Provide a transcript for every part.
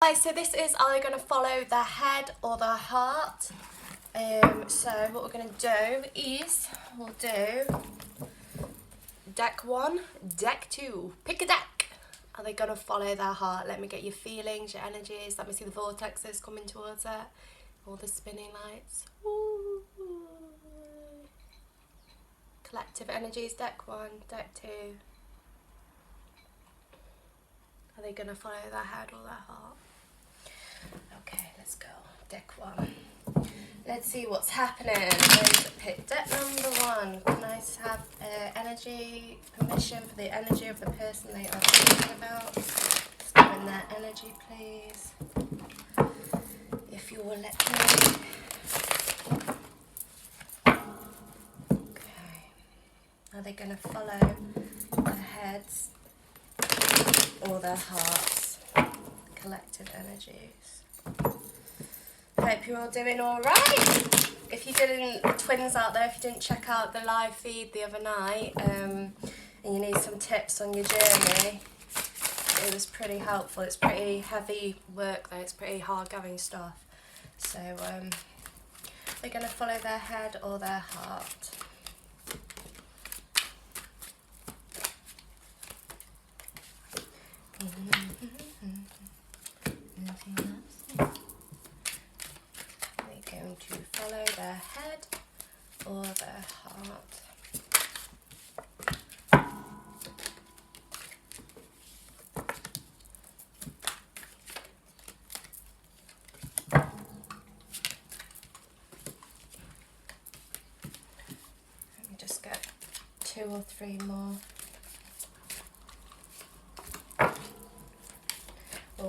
Okay, so this is, are they going to follow their head or their heart? So what we're going to do is, we'll do deck 1, deck 2. Pick a deck. Are they going to follow their heart? Let me get your feelings, your energies. Let me see the vortexes coming towards it. All the spinning lights. Ooh. Collective energies, deck 1, deck 2. Are they going to follow their head or their heart? Okay, let's go. Deck 1. Let's see what's happening. Let's pick deck number 1. Can I have energy, permission for the energy of the person they are talking about? Let's go in their energy, please. If you will let me. Okay. Are they going to follow their heads or their hearts? Collective energies. Hope you're all doing alright. If you didn't, twins out there, if you didn't check out the live feed the other night and you need some tips on your journey, it was pretty helpful. It's pretty heavy work though, it's pretty hard going stuff. So they're going to follow their head or their heart. Going to follow their head or their heart. Let me just get 2 or 3 more.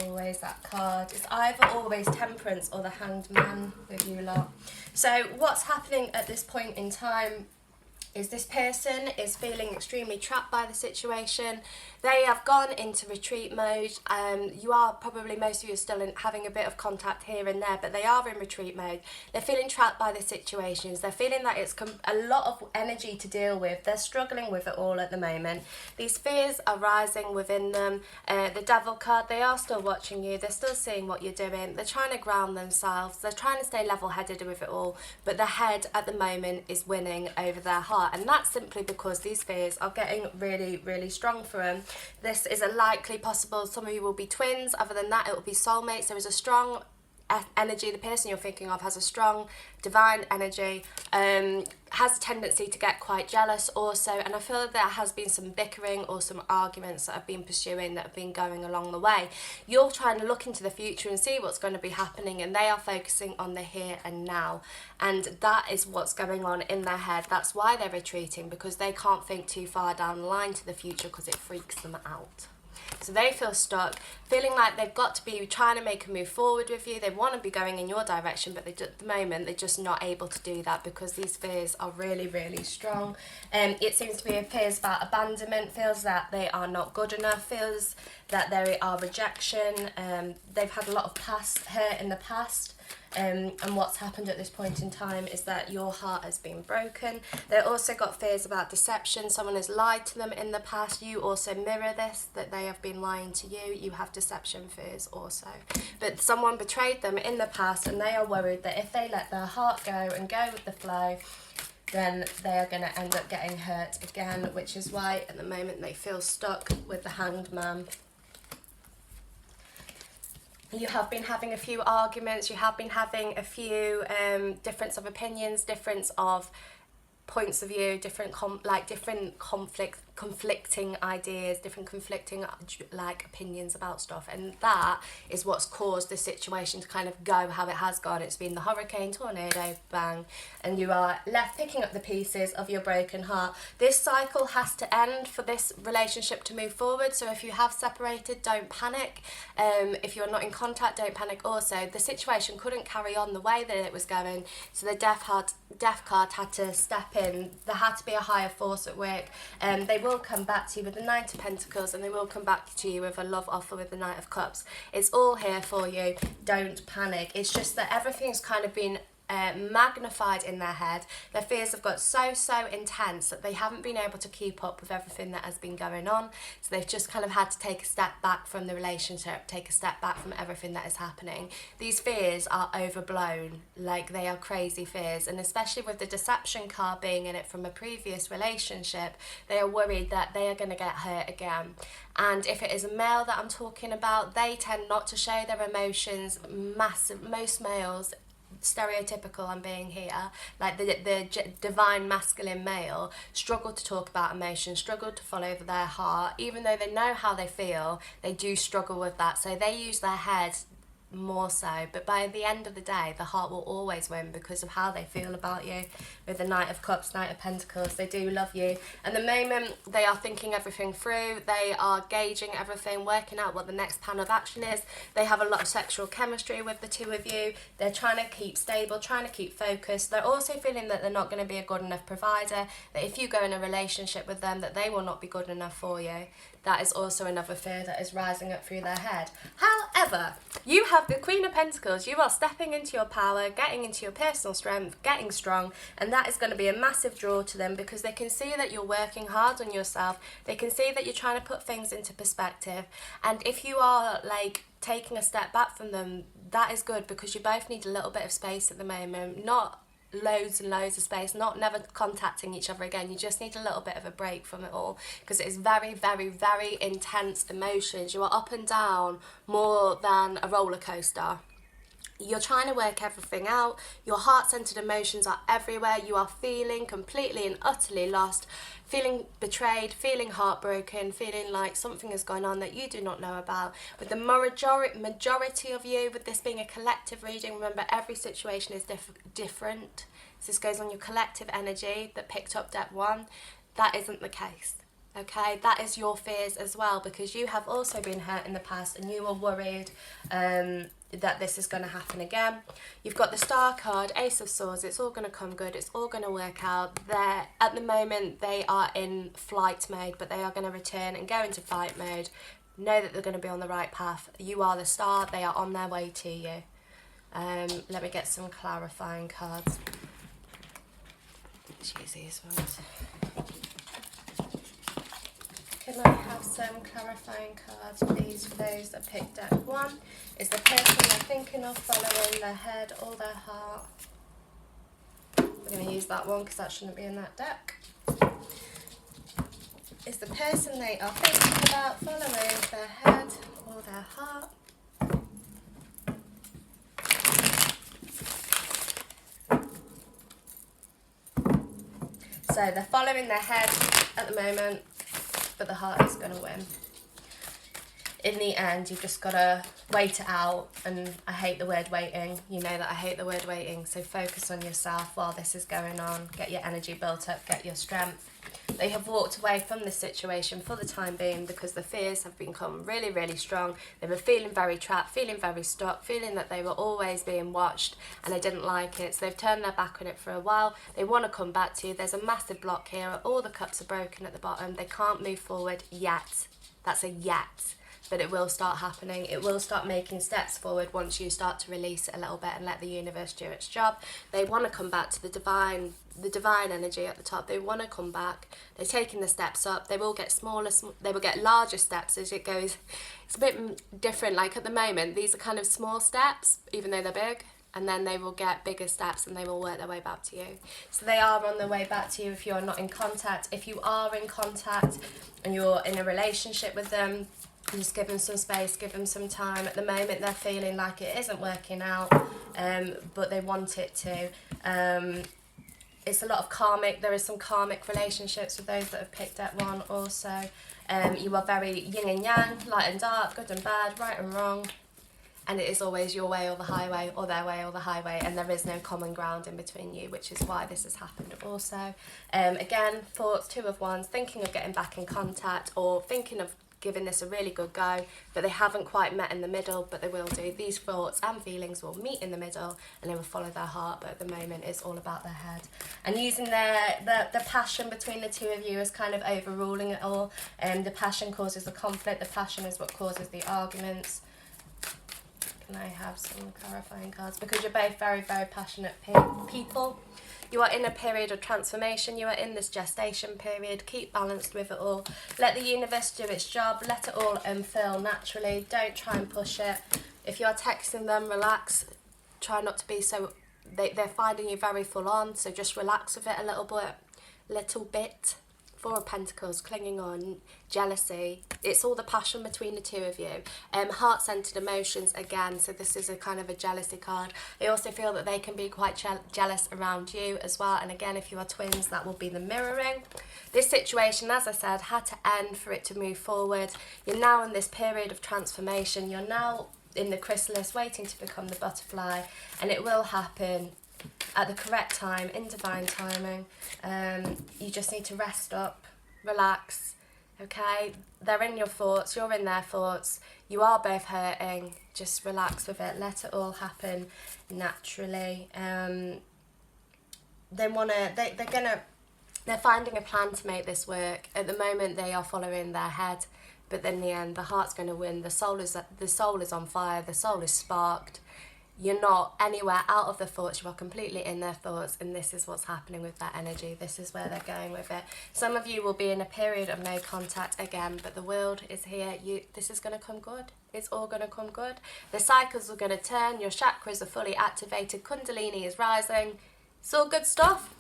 Always that card. It's either always Temperance or the Hanged Man with you lot. So what's happening at this point in time is this person is feeling extremely trapped by the situation. They have gone into retreat mode. You are probably, most of you are still having a bit of contact here and there, but they are in retreat mode. They're feeling trapped by the situations. They're feeling that it's a lot of energy to deal with. They're struggling with it all at the moment. These fears are rising within them. The Devil card, they are still watching you. They're still seeing what you're doing. They're trying to ground themselves. They're trying to stay level-headed with it all, but the head at the moment is winning over their heart. And that's simply because these fears are getting really, really strong for them. This is a likely possible, some of you will be twins, other than that it will be soulmates. There is a strong energy, the person you're thinking of has a strong divine energy, has a tendency to get quite jealous also, and I feel that there has been some bickering or some arguments that have been pursuing, that have been going along the way. You're trying to look into the future and see what's going to be happening, and they are focusing on the here and now, and that is what's going on in their head. That's why they're retreating, because they can't think too far down the line to the future, because it freaks them out. So they feel stuck, feeling like they've got to be trying to make a move forward with you. They want to be going in your direction, but at the moment they're just not able to do that because these fears are really, really strong. It seems to be fears about abandonment, feels that they are not good enough, feels that there are rejection. They've had a lot of past hurt in the past. And what's happened at this point in time is that your heart has been broken. They've also got fears about deception. Someone has lied to them in the past. You also mirror this, that they have been lying to you. You have deception fears also. But someone betrayed them in the past, and they are worried that if they let their heart go and go with the flow, then they are going to end up getting hurt again, which is why at the moment they feel stuck with the Hanged Man. You have been having a few arguments, you have been having a few difference of opinions, difference of points of view, different conflicting ideas, different conflicting opinions about stuff, and that is what's caused the situation to kind of go how it has gone. It's been the hurricane, tornado, bang, and you are left picking up the pieces of your broken heart. This cycle has to end for this relationship to move forward. So if you have separated, don't panic. If you're not in contact, don't panic also. The situation couldn't carry on the way that it was going, so the death card had to step in. There had to be a higher force at work, and they will come back to you with the Knight of Pentacles, and they will come back to you with a love offer with the Knight of Cups. It's all here for you. Don't panic. It's just that everything's kind of been magnified in their head. Their fears have got so intense that they haven't been able to keep up with everything that has been going on. So they've just kind of had to take a step back from the relationship, take a step back from everything that is happening. These fears are overblown, like they are crazy fears, and especially with the deception card being in it from a previous relationship, they are worried that they are going to get hurt again. And if it is a male that I'm talking about, they tend not to show their emotions. Most males, stereotypical I'm being here, like the divine masculine male, struggle to talk about emotions, struggle to follow their heart. Even though they know how they feel, they do struggle with that, so they use their head more so. But by the end of the day, the heart will always win because of how they feel about you. With the Knight of Cups, Knight of Pentacles, they do love you. And the moment they are thinking everything through, they are gauging everything, working out what the next plan of action is. They have a lot of sexual chemistry with the two of you. They're trying to keep stable, trying to keep focused. They're also feeling that they're not going to be a good enough provider, that if you go in a relationship with them, that they will not be good enough for you. That is also another fear that is rising up through their head. However, you have the Queen of Pentacles. You are stepping into your power, getting into your personal strength, getting strong, and that is going to be a massive draw to them because they can see that you're working hard on yourself. They can see that you're trying to put things into perspective. And if you are like taking a step back from them, that is good because you both need a little bit of space at the moment. Not loads and loads of space, not never contacting each other again. You just need a little bit of a break from it all because it is very intense emotions. You are up and down more than a roller coaster. You're trying to work everything out. Your heart-centered emotions are everywhere. You are feeling completely and utterly lost, feeling betrayed, feeling heartbroken, feeling like something has gone on that you do not know about. With the majority of you, with this being a collective reading, remember every situation is different. So this goes on your collective energy that picked up deck 1. That isn't the case. Okay, that is your fears as well because you have also been hurt in the past and you are worried that this is going to happen again. You've got the Star card, Ace of Swords. It's all going to come good. It's all going to work out. At the moment, they are in flight mode, but they are going to return and go into fight mode. Know that they're going to be on the right path. You are the Star. They are on their way to you. Let me get some clarifying cards. Let's use these ones. Can I have some clarifying cards, please, for those that picked deck 1? Is the person they're thinking of following their head or their heart? We're going to use that one because that shouldn't be in that deck. Is the person they are thinking about following their head or their heart? So they're following their head at the moment, but the heart is going to win. In the end, you've just got to wait it out, and I hate the word waiting. You know that I hate the word waiting, so focus on yourself while this is going on. Get your energy built up, get your strength. They have walked away from this situation for the time being because the fears have become really strong. They were feeling very trapped, feeling very stuck, feeling that they were always being watched and they didn't like it. So they've turned their back on it for a while. They want to come back to you. There's a massive block here. All the cups are broken at the bottom. They can't move forward yet. That's a yet. But it will start happening. It will start making steps forward once you start to release it a little bit and let the universe do its job. They want to come back to the divine energy at the top. They want to come back. They're taking the steps up. They will get smaller, they will get larger steps as it goes. It's a bit different. Like at the moment, these are kind of small steps, even though they're big. And then they will get bigger steps and they will work their way back to you. So they are on their way back to you if you're not in contact. If you are in contact and you're in a relationship with them, just give them some space, give them some time. At the moment, they're feeling like it isn't working out, but they want it to. It's a lot of karmic. There is some karmic relationships with those that have picked up 1 also. You are very yin and yang, light and dark, good and bad, right and wrong. And it is always your way or the highway, or their way or the highway, and there is no common ground in between you, which is why this has happened also. Again, thoughts, 2 of Wands, thinking of getting back in contact or thinking of giving this a really good go, but they haven't quite met in the middle, but they will do. These thoughts and feelings will meet in the middle and they will follow their heart, but at the moment it's all about their head. And using the passion between the 2 of you is kind of overruling it all. The passion causes the conflict, the passion is what causes the arguments. Can I have some clarifying cards? Because you're both very, very passionate people. You are in a period of transformation. You are in this gestation period. Keep balanced with it all. Let the universe do its job. Let it all unfurl naturally. Don't try and push it. If you are texting them, relax. Try not to be so... They're finding you very full on, so just relax with it a little bit. Four of Pentacles, clinging on, jealousy. It's all the passion between the two of you. Heart-centered emotions again, so this is a kind of a jealousy card. I also feel that they can be quite jealous around you as well, and again, if you are twins, that will be the mirroring. This situation, as I said, had to end for it to move forward. You're now in this period of transformation. You're now in the chrysalis, waiting to become the butterfly, and it will happen at the correct time, in divine timing. You just need to rest up, relax, okay? They're in your thoughts, you're in their thoughts, you are both hurting, just relax with it, let it all happen naturally. They're finding a plan to make this work. At the moment they are following their head, but in the end the heart's going to win. The soul is on fire, the soul is sparked. You're not anywhere out of the thoughts, you are completely in their thoughts, and this is what's happening with that energy. This is where they're going with it. Some of you will be in a period of no contact again, but the world is here. This is going to come good. It's all going to come good. The cycles are going to turn. Your chakras are fully activated. Kundalini is rising. It's all good stuff.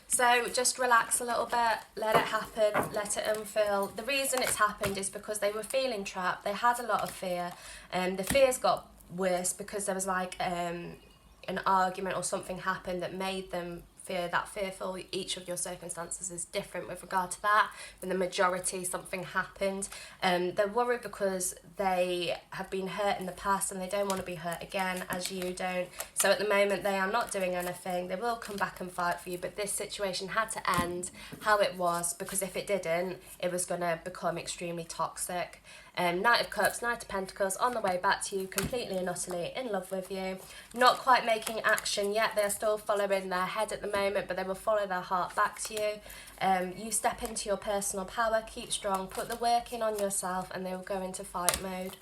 So just relax a little bit, let it happen, let it unfurl. The reason it's happened is because they were feeling trapped. They had a lot of fear, and the fears got worse because there was like an argument or something happened that made them fearful. Each of your circumstances is different with regard to that. In the majority, something happened. They're worried because they have been hurt in the past and they don't want to be hurt again, as you don't. So at the moment they are not doing anything. They will come back and fight for you, but this situation had to end how it was, because if it didn't, it was going to become extremely toxic. Knight of Cups, Knight of Pentacles, on the way back to you, completely and utterly in love with you. Not quite making action yet. They're still following their head at the moment, but they will follow their heart back to you. You step into your personal power, keep strong, put the work in on yourself, and they will go into fight mode,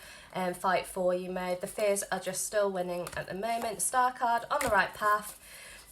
fight for you mode. The fears are just still winning at the moment. Star card, on the right path.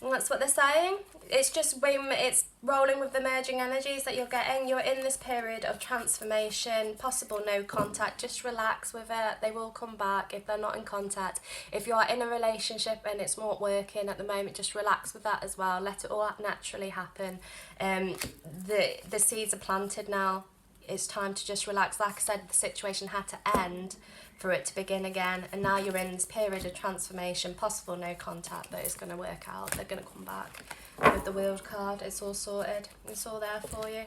And that's what they're saying. It's just it's rolling with the merging energies that you're getting. You're in this period of transformation, possible no contact. Just relax with it. They will come back if they're not in contact. If you are in a relationship and it's not working at the moment, just relax with that as well. Let it all naturally happen. The seeds are planted now. It's time to just relax. Like I said, the situation had to end for it to begin again, and now you're in this period of transformation, possible no contact, but it's going to work out. They're going to come back with the Wheel card. It's all sorted. It's all there for you.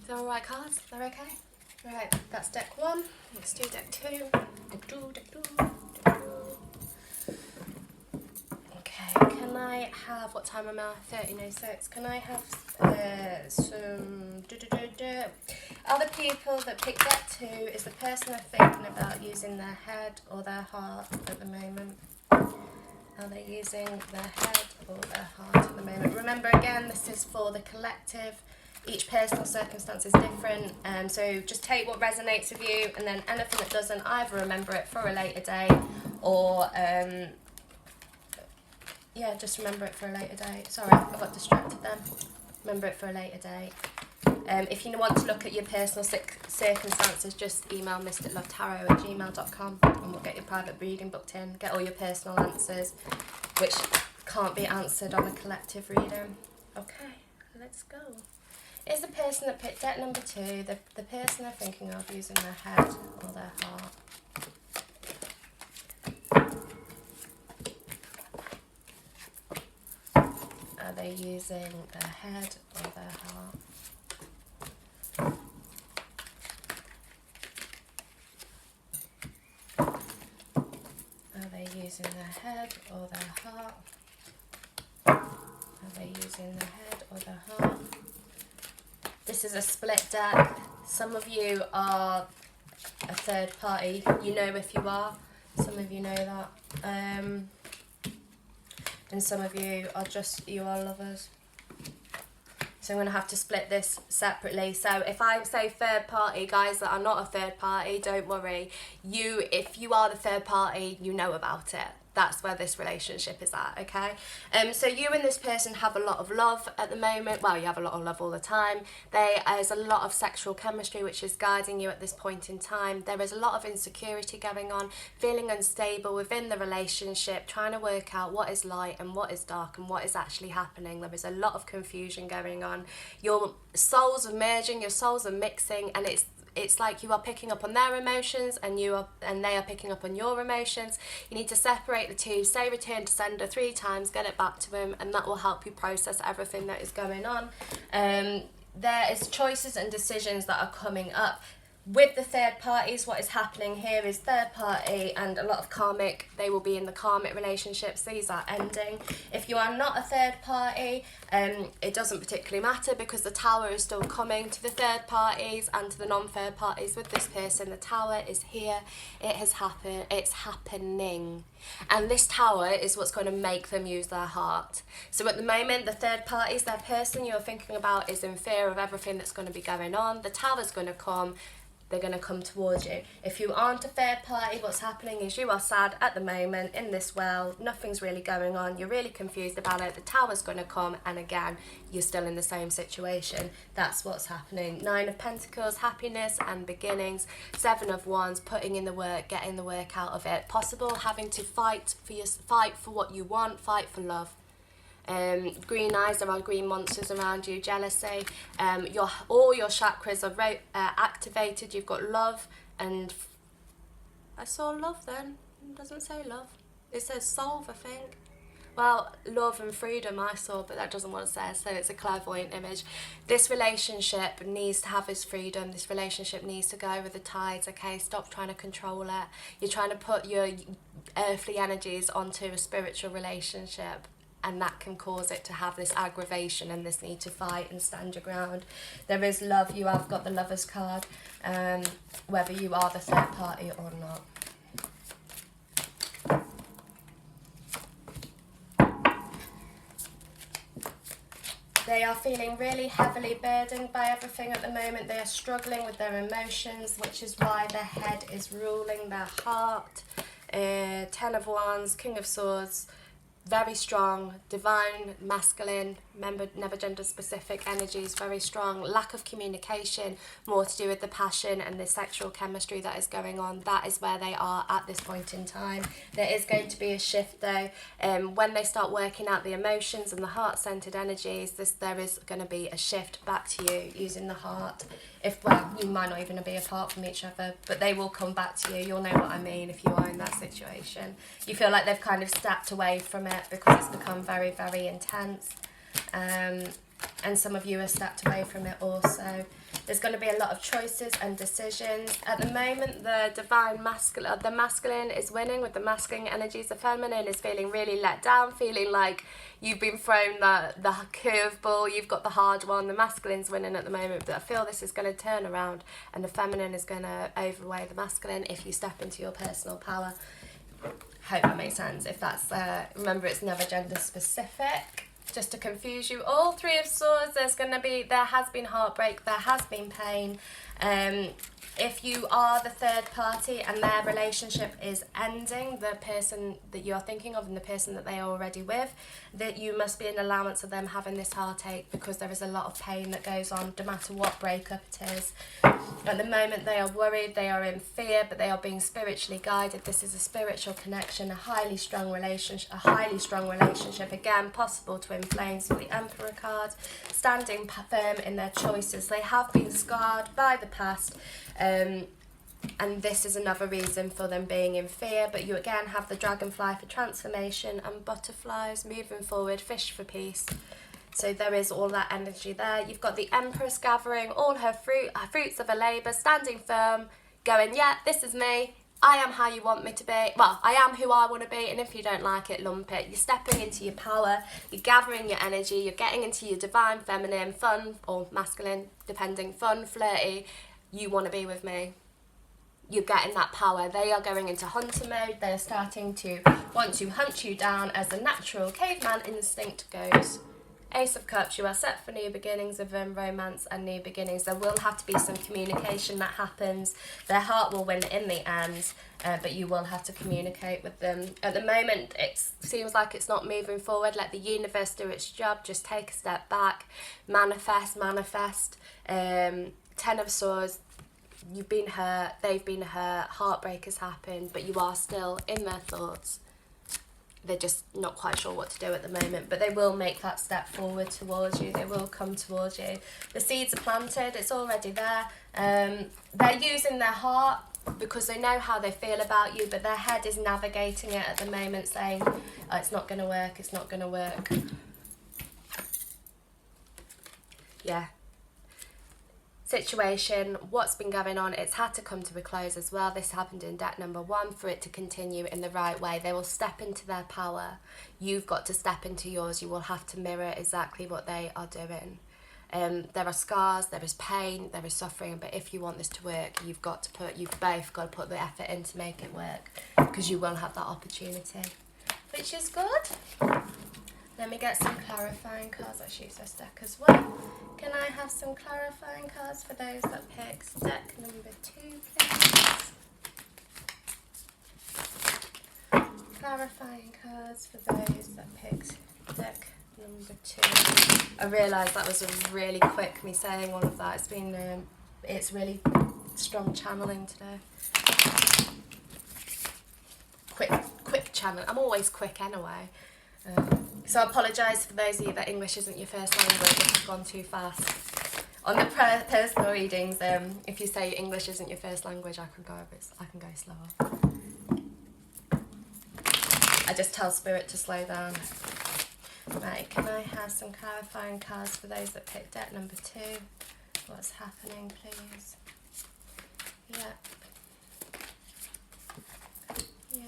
They're all right cards? They're okay? Right, that's deck one. Let's do deck two. Okay, can I have, what time am I? 13:06. Can I have some... Other people that picked deck two, is the person they're thinking about using their head or their heart at the moment? Are they using their head or their heart at the moment? Remember, again, this is for the collective. Each personal circumstance is different, so just take what resonates with you, and then anything that doesn't, either remember it for a later date, or yeah, just remember it for a later date. Sorry, I got distracted then. Remember it for a later date. If you want to look at your personal circumstances, just email mysticlovetarot@gmail.com, and we'll get your private reading booked in. Get all your personal answers, which can't be answered on a collective reading. Okay, let's go. Is the person that picked deck number two the person they're thinking of using their head or their heart? Are they using their head or their heart? Are they using their head or their heart? Are they using their head or their heart? This is a split deck. Some of you are a third party. You know if you are. Some of you know that. And some of you are lovers. So I'm going to have to split this separately. So if I say third party, guys that are not a third party, don't worry. If you are the third party, you know about it. That's where this relationship is at, okay? So you and this person have a lot of love at the moment. Well, you have a lot of love all the time. There is a lot of sexual chemistry which is guiding you at this point in time. There is a lot of insecurity going on, feeling unstable within the relationship, trying to work out what is light and what is dark and what is actually happening. There is a lot of confusion going on. Your souls are merging, your souls are mixing, and it's like you are picking up on their emotions and they are picking up on your emotions. You need to separate the two, say return to sender 3 times, get it back to them, and that will help you process everything that is going on. There is choices and decisions that are coming up. With the third parties, what is happening here is third party and a lot of karmic, they will be in the karmic relationships. These are ending. If you are not a third party, it doesn't particularly matter because the tower is still coming to the third parties and to the non-third parties. With this person, the tower is here. It has happened. It's happening. And this tower is what's going to make them use their heart. So at the moment, the third parties, their person you're thinking about is in fear of everything that's going to be going on. The tower's going to come. They're going to come towards you. If you aren't a third party, what's happening is you are sad at the moment in this world. Nothing's really going on. You're really confused about it. The tower's going to come, and again, you're still in the same situation. That's what's happening. 9 of Pentacles, happiness and beginnings. 7 of Wands, putting in the work, getting the work out of it. Possible having to fight for what you want, fight for love. Green eyes, there are green monsters around you, jealousy. All your chakras are activated. You've got love and I saw love then. It doesn't say love. It says solve, I think. Well, love and freedom I saw, but that doesn't what it says, so it's a clairvoyant image. This relationship needs to have its freedom. This relationship needs to go with the tides, okay? Stop trying to control it. You're trying to put your earthly energies onto a spiritual relationship, and that can cause it to have this aggravation and this need to fight and stand your ground. There is love. You have got the Lover's card, whether you are the third party or not. They are feeling really heavily burdened by everything at the moment. They are struggling with their emotions, which is why their head is ruling their heart. 10 of Wands, King of Swords, very strong, divine, masculine, remember, never gender specific energies, very strong. Lack of communication, more to do with the passion and the sexual chemistry that is going on. That is where they are at this point in time. There is going to be a shift though. When they start working out the emotions and the heart-centered energies, there is going to be a shift back to you using the heart. Well, you might not even be apart from each other, but they will come back to you. You'll know what I mean if you are in that situation. You feel like they've kind of stepped away from it because it's become very, very intense. And some of you have stepped away from it also. There's going to be a lot of choices and decisions. At the moment, the masculine is winning with the masculine energies. The feminine is feeling really let down, feeling like you've been thrown the curveball, you've got the hard one. The masculine's winning at the moment, but I feel this is going to turn around and the feminine is going to overweigh the masculine if you step into your personal power. Hope that makes sense. If that's, remember it's never gender specific. Just to confuse you all, 3 of Swords, there has been heartbreak, there has been pain. If you are the third party and their relationship is ending, the person that you are thinking of and the person that they are already with, that you must be an allowance of them having this heartache, because there is a lot of pain that goes on no matter what breakup it is. At the moment they are worried, they are in fear, but they are being spiritually guided. This is a spiritual connection, a highly strong relationship, again possible twin flames for the Emperor card, standing firm in their choices. They have been scarred by the past, and this is another reason for them being in fear. But you again have the dragonfly for transformation and butterflies moving forward, fish for peace. So there is all that energy there. You've got the Empress gathering all her fruits of her labour, standing firm, going, yeah, this is me. I am how you want me to be. Well, I am who I want to be, and if you don't like it, lump it. You're stepping into your power, you're gathering your energy, you're getting into your divine feminine, fun, or masculine, depending, fun, flirty. You want to be with me. You're getting that power. They are going into hunter mode. They're starting to want to hunt you down as the natural caveman instinct goes. Ace of Cups, you are set for new beginnings of romance and new beginnings. There will have to be some communication that happens. Their heart will win in the end, but you will have to communicate with them. At the moment, it seems like it's not moving forward. Let the universe do its job. Just take a step back. Manifest. 10 of Swords. You've been hurt. They've been hurt. Heartbreak has happened, but you are still in their thoughts. They're just not quite sure what to do at the moment, but they will make that step forward towards you. They will come towards you. The seeds are planted. It's already there. They're using their heart because they know how they feel about you, but their head is navigating it at the moment, saying, oh, it's not going to work, it's not going to work. Yeah. Situation, what's been going on, it's had to come to a close as well. This happened in deck number 1 for it to continue in the right way. They will step into their power. You've got to step into yours. You will have to mirror exactly what they are doing. There are scars, there is pain, there is suffering, but if you want this to work, you've both got to put the effort in to make it work, because you will have that opportunity, which is good. Let me get some clarifying cards. I'll use this deck as well. Can I have some clarifying cards for those that picked deck number 2, please? Clarifying cards for those that picked deck number 2. I realised that was a really quick me saying all of that. It's really strong channeling today. Quick channeling. I'm always quick anyway. So I apologise for those of you that English isn't your first language if I've gone too fast. On the personal readings, if you say English isn't your first language, I can go slower. I just tell Spirit to slow down. Right, can I have some clarifying cards for those that picked deck number 2? What's happening, please? Yeah. Yeah.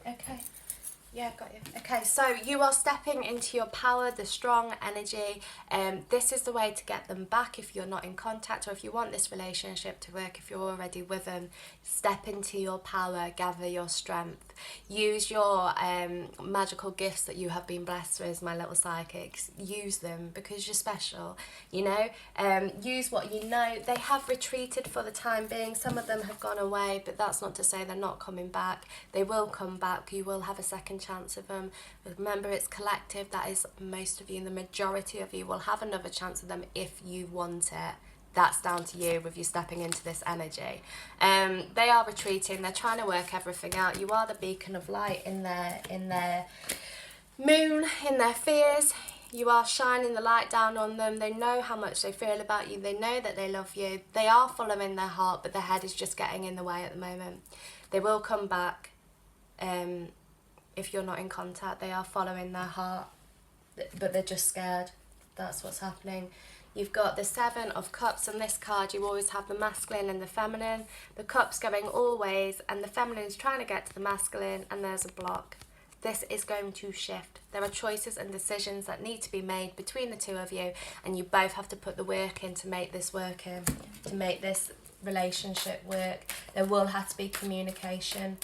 Okay. Yeah, got you. Okay, so you are stepping into your power, the strong energy. This is the way to get them back if you're not in contact, or if you want this relationship to work, if you're already with them. Step into your power, gather your strength. Use your magical gifts that you have been blessed with, my little psychics. Use them because you're special, you know. Use what you know. They have retreated for the time being. Some of them have gone away, but that's not to say they're not coming back. They will come back. You will have a second chance of them. Remember, it's collective. That is most of you. The majority of you will have another chance of them if you want it. That's down to you with you stepping into this energy. They are retreating. They're trying to work everything out. You are the beacon of light in their moon, in their fears. You are shining the light down on them. They know how much they feel about you. They know that they love you. They are following their heart, but their head is just getting in the way at the moment. They will come back if you're not in contact. They are following their heart, but they're just scared. That's what's happening. You've got the 7 of Cups on this card. You always have the masculine and the feminine. The Cups going all ways, and the feminine is trying to get to the masculine, and there's a block. This is going to shift. There are choices and decisions that need to be made between the two of you, and you both have to put the work in to make this work in, to make this relationship work. There will have to be communication.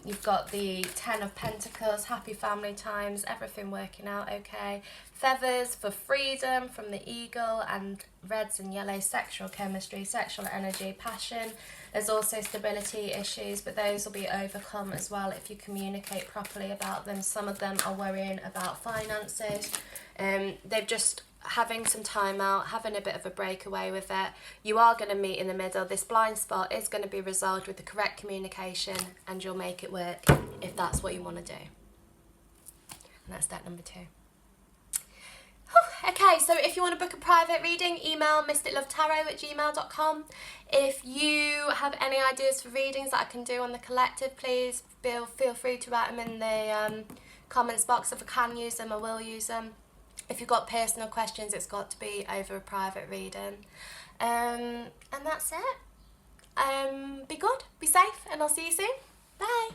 You've got the 10 of Pentacles, happy family times, everything working out okay. Feathers for freedom from the eagle, and reds and yellows, sexual chemistry, sexual energy, passion. There's also stability issues, but those will be overcome as well if you communicate properly about them. Some of them are worrying about finances. They've just having some time out, having a bit of a breakaway with it. You are going to meet in the middle. This blind spot is going to be resolved with the correct communication, and you'll make it work if that's what you want to do. And that's step number 2. Okay, so if you want to book a private reading, email mysticlovetarot@gmail.com. If you have any ideas for readings that I can do on the collective, please feel free to write them in the comments box. If I can use them, I will use them. If you've got personal questions, it's got to be over a private reading. And that's it. Be good, be safe, and I'll see you soon. Bye.